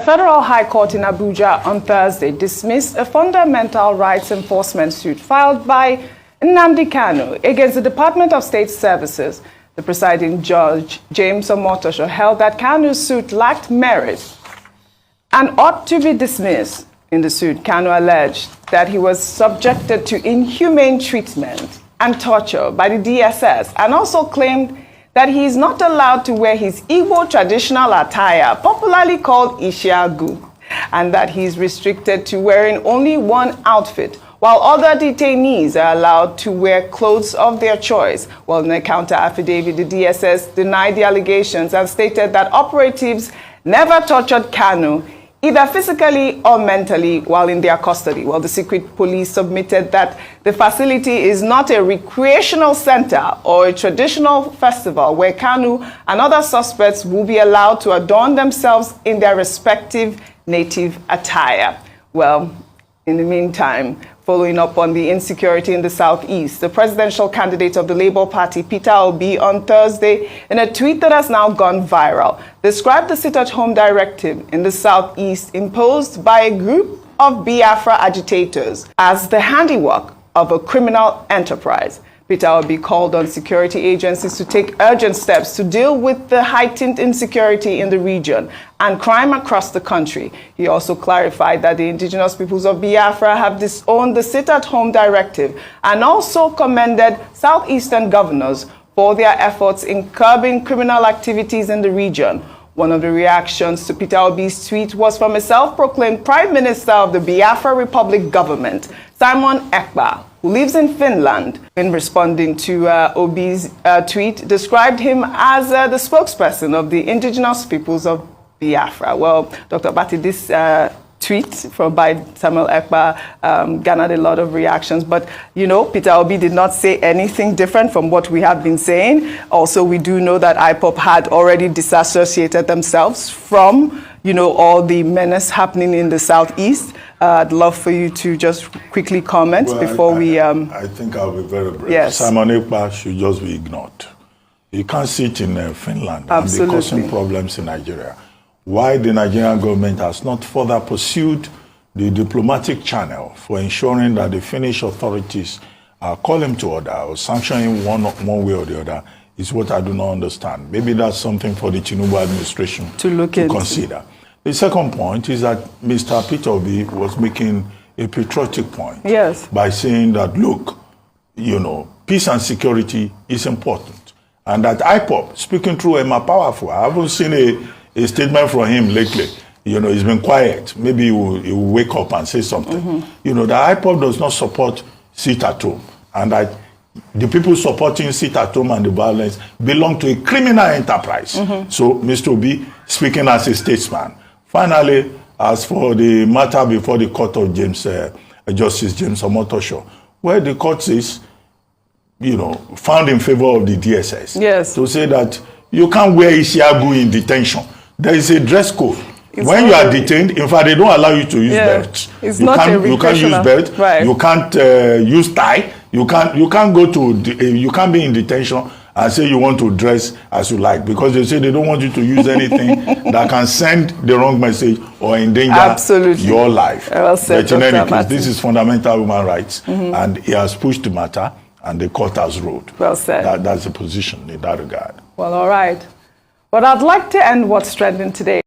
Federal High Court in Abuja on Thursday dismissed a fundamental rights enforcement suit filed by NNAMDI KANU against the Department of State Services. The presiding judge, James Omotosho, held that KANU's suit lacked merit and ought to be dismissed. In the suit, KANU alleged that he was subjected to inhumane treatment and torture by the DSS, and also claimed that he is not allowed to wear his Igbo traditional attire, popularly called Ishiagu, and that he is restricted to wearing only one outfit, while other detainees are allowed to wear clothes of their choice. Well, in a counter affidavit, the DSS denied the allegations and stated that operatives never tortured KANU, either physically or mentally, while in their custody. Well, the secret police submitted that the facility is not a recreational center or a traditional festival where KANU and other suspects will be allowed to adorn themselves in their respective native attire. Well, in the meantime, following up on the insecurity in the Southeast, the presidential candidate of the Labour Party, Peter Obi, on Thursday, in a tweet that has now gone viral, described the sit-at-home directive in the Southeast imposed by a group of Biafra agitators as the handiwork of a criminal enterprise. Peter Obi called on security agencies to take urgent steps to deal with the heightened insecurity in the region and crime across the country. He also clarified that the indigenous peoples of Biafra have disowned the sit-at-home directive and also commended southeastern governors for their efforts in curbing criminal activities in the region. One of the reactions to Peter Obi's tweet was from a self-proclaimed Prime Minister of the Biafra Republic government, Simon Ekpa, who lives in Finland. In responding to Obi's tweet, described him as the spokesperson of the indigenous peoples of Biafra. Well, Dr. Bati, this tweet by Samuel Ekpa garnered a lot of reactions, but you know, Peter Obi did not say anything different from what we have been saying. Also, we do know that IPOP had already disassociated themselves from, you know, all the menace happening in the Southeast. I'd love for you to just quickly comment before we... I think I'll be very brief. Yes. Simon Ekpa should just be ignored. He can't sit in Finland Absolutely. and be causing problems in Nigeria. Why the Nigerian government has not further pursued the diplomatic channel for ensuring that the Finnish authorities call him to order or sanction him one way or the other is what I do not understand. Maybe that's something for the Tinubu administration to consider. The second point is that Mr. Peter Obi was making a patriotic point. Yes. By saying that, look, you know, peace and security is important. And that IPOP, speaking through Emma Powerful, I haven't seen a statement from him lately. You know, he's been quiet. Maybe he will wake up and say something. You know, the IPOP does not support sit-at-home. And that the people supporting sit-at-home and the violence belong to a criminal enterprise. So, Mr. Obi, speaking as a statesman. Finally, as for the matter before the court of Justice James Omotosho, where the court says, you know, found in favor of the DSS. Yes. To say that you can't wear Ishiagu in detention. There is a dress code. When you are detained, in fact, they don't allow you to use belts. You can't use belt. Right. You can't use tie. You can't go to. You can't be in detention and say you want to dress as you like, because they say they don't want you to use anything that can send the wrong message or endanger your life. Well said, but in any Dr. case, this is fundamental human rights, and he has pushed the matter, and the court has ruled. Well said. That's the position in that regard. Well, all right. But I'd like to end what's trending today.